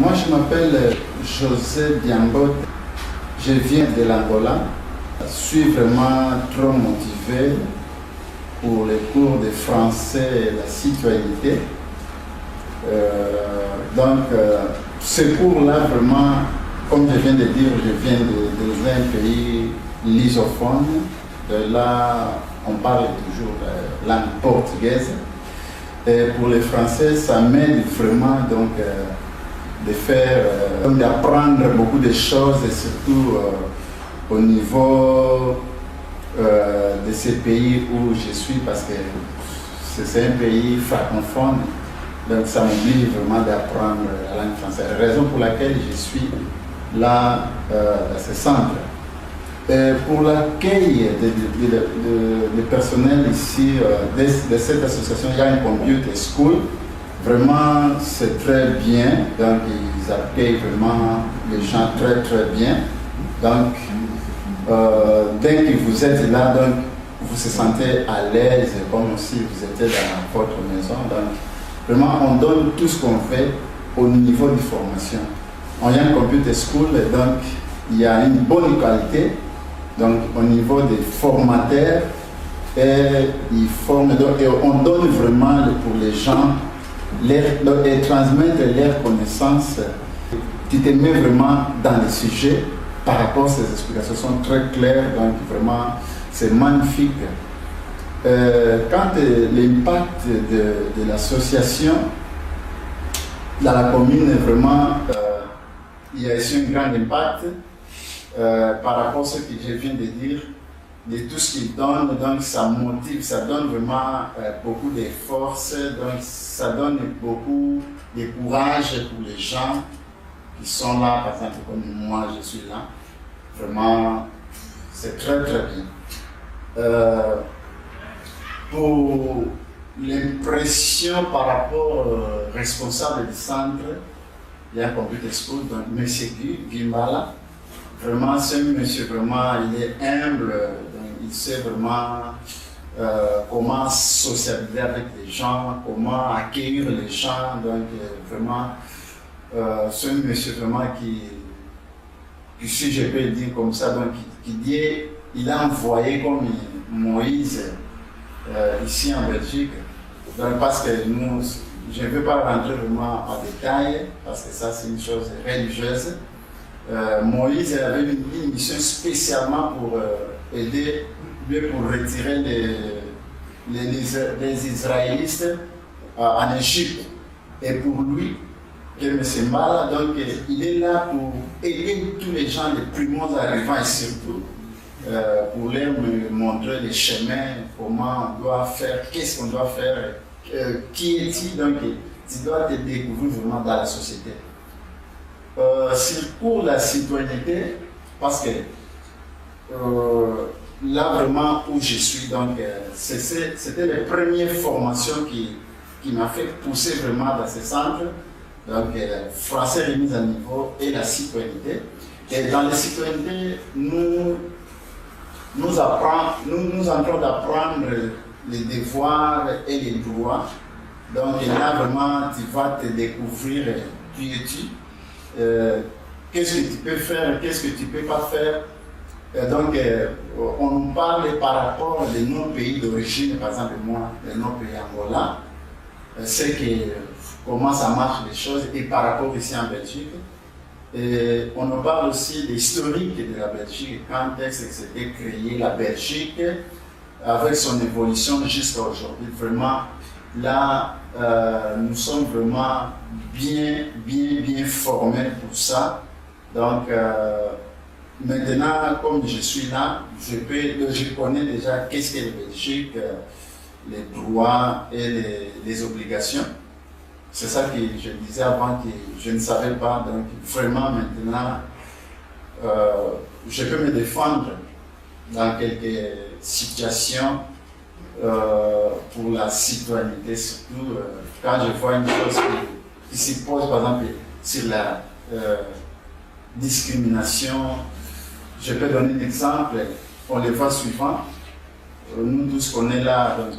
Moi, je m'appelle José Diambote. Je viens de l'Angola. Je suis vraiment trop motivé pour les cours de français et la citoyenneté. Ce cours-là, vraiment, comme je viens de dire, je viens d'un pays lusophone. De là, on parle toujours la langue portugaise. Et pour les Français, ça m'aide vraiment d'apprendre beaucoup de choses, et surtout au niveau de ces pays où je suis, parce que c'est un pays francophone. Donc ça m'oblige vraiment d'apprendre la langue française. Raison pour laquelle je suis là à ce centre. Pour l'accueil du personnel ici de cette association, il y a un computer school. Vraiment, c'est très bien. Donc, ils accueillent vraiment les gens très très bien. Donc, dès que vous êtes là, donc, vous vous sentez à l'aise, comme si vous étiez dans votre maison. Donc, vraiment, on donne tout ce qu'on fait au niveau de formation. On y a un computer school, donc il y a une bonne qualité. Donc, au niveau des formateurs, et on donne vraiment pour les gens et transmettre leurs connaissances. Tu te mets vraiment dans le sujet par rapport à ces explications sont très claires, donc vraiment c'est magnifique. Quant à l'impact de l'association dans la commune, vraiment il y a ici un grand impact. Par rapport à ce que je viens de dire, de tout ce qu'il donne, donc ça motive, ça donne vraiment beaucoup de force, donc ça donne beaucoup de courage pour les gens qui sont là, par exemple comme moi je suis là. Vraiment, c'est très très bien. Pour l'impression par rapport au responsable du centre, il y a un computer school, donc M. Gimbala. Vraiment, ce monsieur, vraiment, il est humble, donc il sait vraiment comment socialiser avec les gens, comment accueillir les gens. Donc, vraiment, ce monsieur, vraiment, si je peux le dire comme ça, donc, il a envoyé comme Moïse ici en Belgique. Donc, parce que nous, je ne veux pas rentrer vraiment en détail, parce que ça, c'est une chose religieuse. Moïse avait une mission spécialement pour aider, pour retirer les Israélites en Égypte. Et pour lui, M. Mbala, donc il est là pour aider tous les gens, les primos arrivants et surtout pour leur montrer les chemins, comment on doit faire, qu'est-ce qu'on doit faire, qui est-il, donc tu dois te découvrir vraiment dans la société. Pour la citoyenneté, parce que là vraiment où je suis, donc c'était les premières formations qui m'ont fait pousser vraiment dans ce centre, donc français remise à niveau et la citoyenneté. Et dans la citoyenneté, nous entrons d'apprendre les devoirs et les droits. Donc là vraiment tu vas te découvrir, qui es-tu. Qu'est-ce que tu peux faire, qu'est-ce que tu ne peux pas faire. On nous parle par rapport à nos pays d'origine, par exemple moi, de nos pays Angola, c'est comment ça marche les choses, et par rapport ici en Belgique. Et on nous parle aussi de l'historique de la Belgique, quand est-ce que c'était créé la Belgique, avec son évolution jusqu'à aujourd'hui. Vraiment, là, nous sommes vraiment bien formés pour ça. Donc, maintenant, comme je suis là, je connais déjà qu'est-ce qu'est la Belgique, les droits et les obligations. C'est ça que je disais avant que je ne savais pas. Donc, vraiment, maintenant, je peux me défendre dans quelques situations pour la citoyenneté, surtout quand je vois une chose qui se pose, par exemple, sur la discrimination. Je peux donner un exemple, on le voit suivant. Nous tous qu'on est là, donc,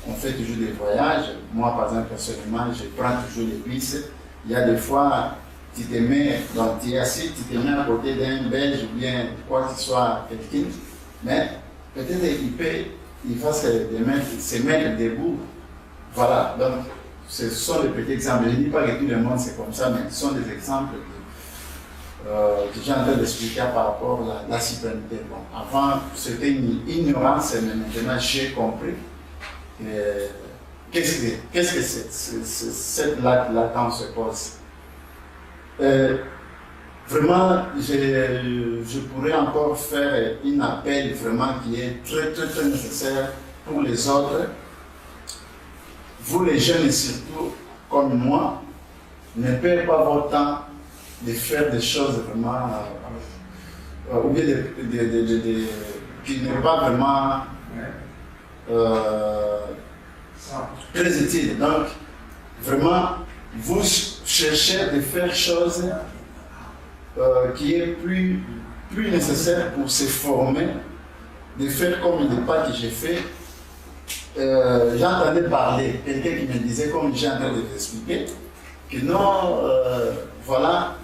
on fait toujours des voyages. Moi, par exemple, personnellement, je prends toujours les bus. Il y a des fois, tu te mets, donc tu es assis, tu te mets à côté d'un Belge ou bien quoi que ce soit, quelqu'un, mais peut-être il va se mettre debout. Voilà, donc ce sont des petits exemples. Je ne dis pas que tout le monde c'est comme ça, mais ce sont des exemples que j'ai en train d'expliquer par rapport à la citoyenneté. Bon, avant, c'était une ignorance, mais maintenant j'ai compris. Qu'est-ce que c'est cette latte-là quand on se pose? Vraiment, je pourrais encore faire un appel vraiment qui est très, très, très nécessaire pour les autres. Vous les jeunes, surtout comme moi, ne perdez pas votre temps de faire des choses vraiment, ou bien qui n'est pas vraiment très utile. Donc, vraiment, vous cherchez de faire choses qui est plus nécessaire pour se former, de faire comme le pas que j'ai fait. J'entendais parler, quelqu'un qui me disait, comme j'ai en train de vous expliquer, que non, voilà,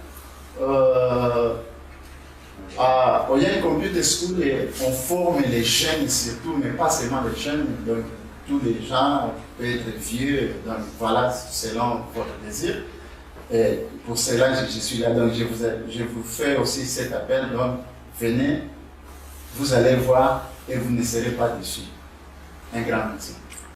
au Young Computer School, on forme les jeunes surtout, mais pas seulement les jeunes, donc tous les gens peuvent être vieux, donc voilà, selon votre désir. Et pour cela, je suis là, donc je vous fais aussi cet appel, donc venez, vous allez voir et vous ne serez pas déçus. Un grand merci.